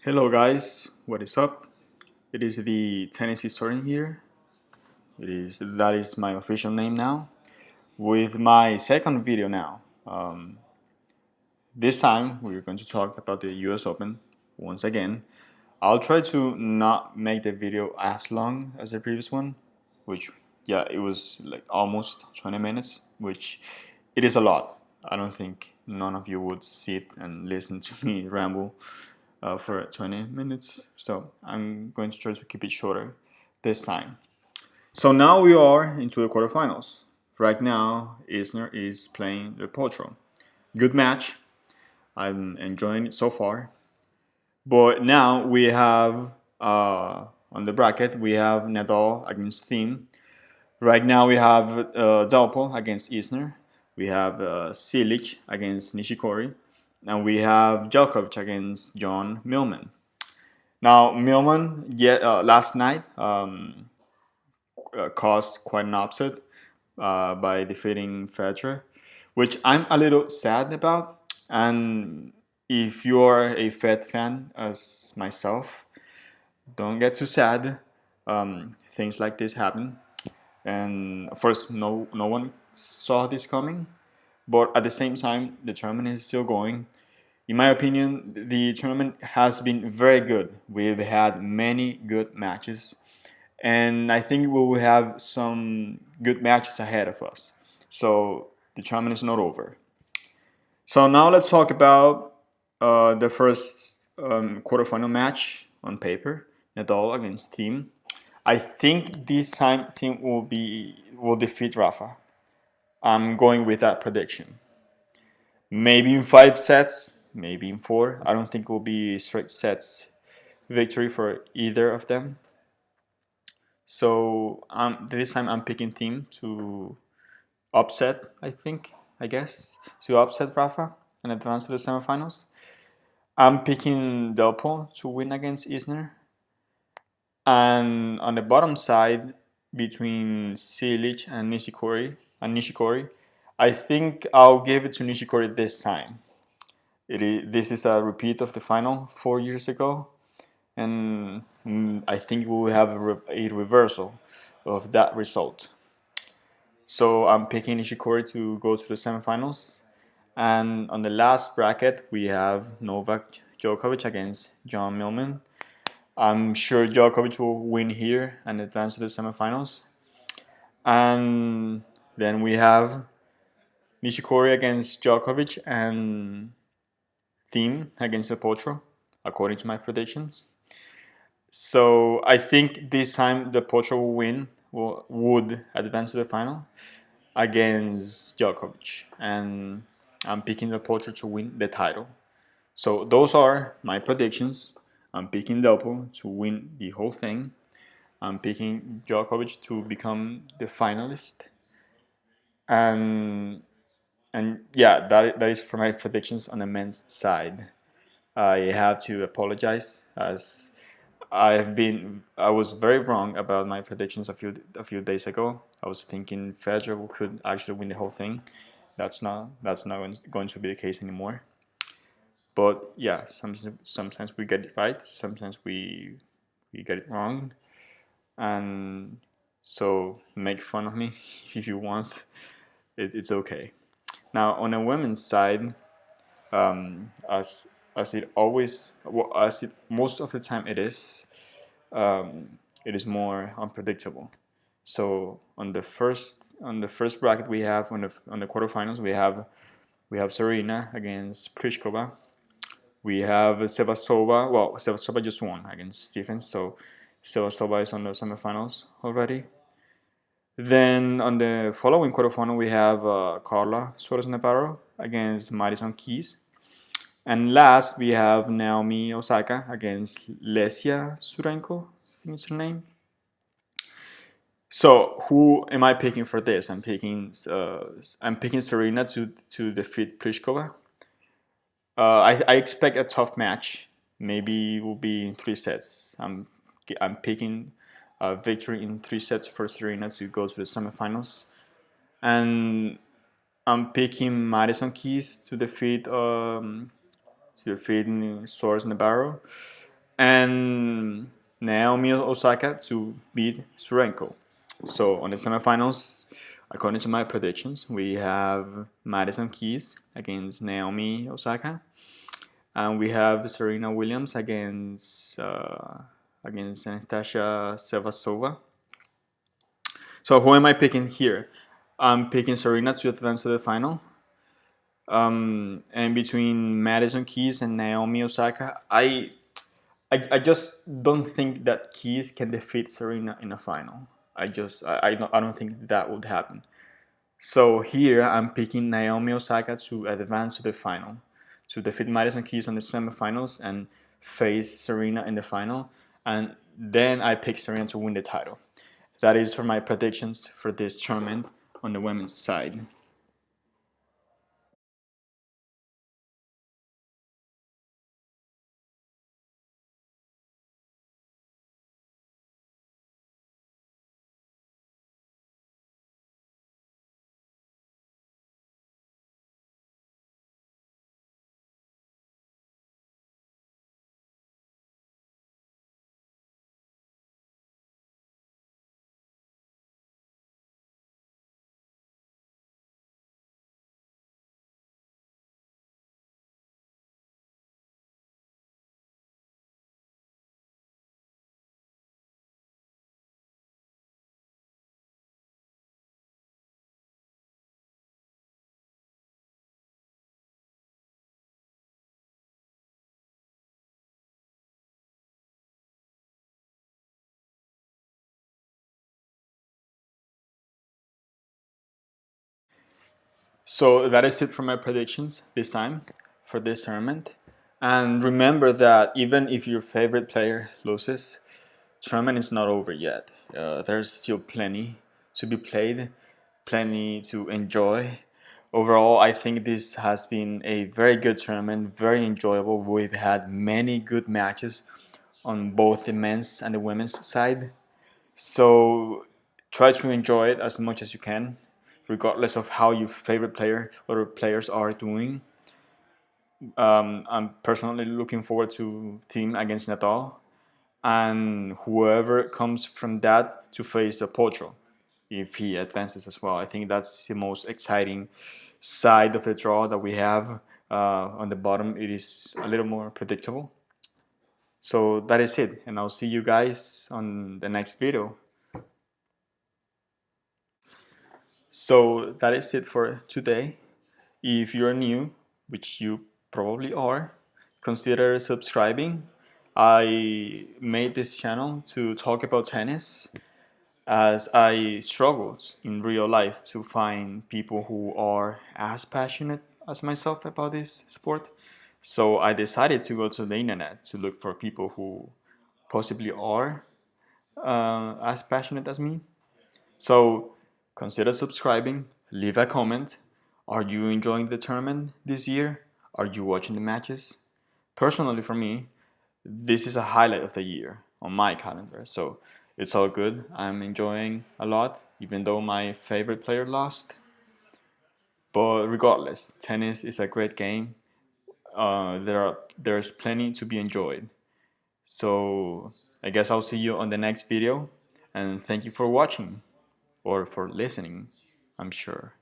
Hello guys, what is up? It is the Tennessee Soren here. That is my official name now. With my second video now. This time we're going to talk about the US Open once again. I'll try to not make the video as long as the previous one, which yeah, it was like almost 20 minutes, which it is a lot. I don't think none of you would sit and listen to me ramble for 20 minutes. So I'm going to try to keep it shorter this time. So now we are into the quarterfinals. Right now, Isner is playing the Potro. Good match. I'm enjoying it so far. But now we have on the bracket we have Nadal against Thiem. Right now we have Delpo against Isner. We have Silic against Nishikori, and we have Djokovic against John Millman. Now Millman, last night caused quite an upset by defeating Federer, which I'm a little sad about. And if you're a Fed fan as myself, don't get too sad. Things like this happen, and of course, no one saw this coming. But at the same time, the tournament is still going. In my opinion, the tournament has been very good. We've had many good matches, and I think we will have some good matches ahead of us. So the tournament is not over. So now let's talk about the first quarterfinal match on paper: Nadal against Thiem. I think this time Thiem will defeat Rafa. I'm going with that prediction. Maybe in 5 sets, maybe in four. I don't think it will be straight sets victory for either of them. So this time I'm picking Thiem to upset. I guess to upset Rafa and advance to the semifinals. I'm picking Delpo to win against Isner. And on the bottom side, between Silic and Nishikori, I think I'll give it to Nishikori this time. This is a repeat of the final 4 years ago, and I think we will have a reversal of that result. So I'm picking Nishikori to go to the semifinals. And on the last bracket, we have Novak Djokovic against John Millman. I'm sure Djokovic will win here and advance to the semifinals. And then we have Nishikori against Djokovic and Thiem against the Potro, according to my predictions. So I think this time the Potro will win, would advance to the final against Djokovic. And I'm picking the Potro to win the title. So those are my predictions. I'm picking Delpo to win the whole thing. I'm picking Djokovic to become the finalist. And yeah, that is for my predictions on the men's side. I have to apologize as I was very wrong about my predictions a few days ago. I was thinking Federer could actually win the whole thing. That's not going to be the case anymore. But yeah, sometimes we get it right, sometimes we get it wrong, and so make fun of me if you want. It's okay. Now on the women's side, as it always, well, as it most of the time it is more unpredictable. So on the first bracket we have on the quarterfinals we have Serena against Pliskova. We have Sevastova. Well, Sevastova just won against Stephens, so Sevastova is on the semifinals already. Then on the following quarterfinal, we have Carla Suarez Navarro against Madison Keys. And last, we have Naomi Osaka against Lesia Surenko, I think it's her name. So who am I picking for this? I'm picking Serena to defeat Pliskova. I expect a tough match. Maybe it will be in 3 sets. I'm picking a victory in 3 sets for Serena to go to the semifinals, and I'm picking Madison Keys to defeat Suarez Navarro. and Naomi Osaka to beat Surenko. So on the semifinals, according to my predictions, we have Madison Keys against Naomi Osaka, and we have Serena Williams against Anastasia Sevastova. So who am I picking here? I'm picking Serena to advance to the final. And between Madison Keys and Naomi Osaka, I just don't think that Keys can defeat Serena in a final. I don't think that would happen. So here I'm picking Naomi Osaka to advance to the final, to defeat Madison Keys on the semifinals and face Serena in the final, and then I pick Serena to win the title. That is for my predictions for this tournament on the women's side. So that is it for my predictions this time for this tournament. And remember that even if your favorite player loses, tournament is not over yet. There's still plenty to be played, plenty to enjoy. Overall, I think this has been a very good tournament, very enjoyable. We've had many good matches on both the men's and the women's side. So try to enjoy it as much as you can, regardless of how your favorite player or players are doing. I'm personally looking forward to team against Natal and whoever comes from that to face a Potro if he advances as well. I think that's the most exciting side of the draw that we have. On the bottom, it is a little more predictable. So that is it, and I'll see you guys on the next video. So that is it for today. If you're new, which you probably are, consider subscribing. I made this channel to talk about tennis as I struggled in real life to find people who are as passionate as myself about this sport. So I decided to go to the internet to look for people who possibly are as passionate as me. So consider subscribing, leave a comment. Are you enjoying the tournament this year? Are you watching the matches? Personally, for me, this is a highlight of the year on my calendar. So it's all good. I'm enjoying a lot, even though my favorite player lost. But regardless, tennis is a great game. There's plenty to be enjoyed. So I guess I'll see you on the next video, and thank you for watching or for listening, I'm sure.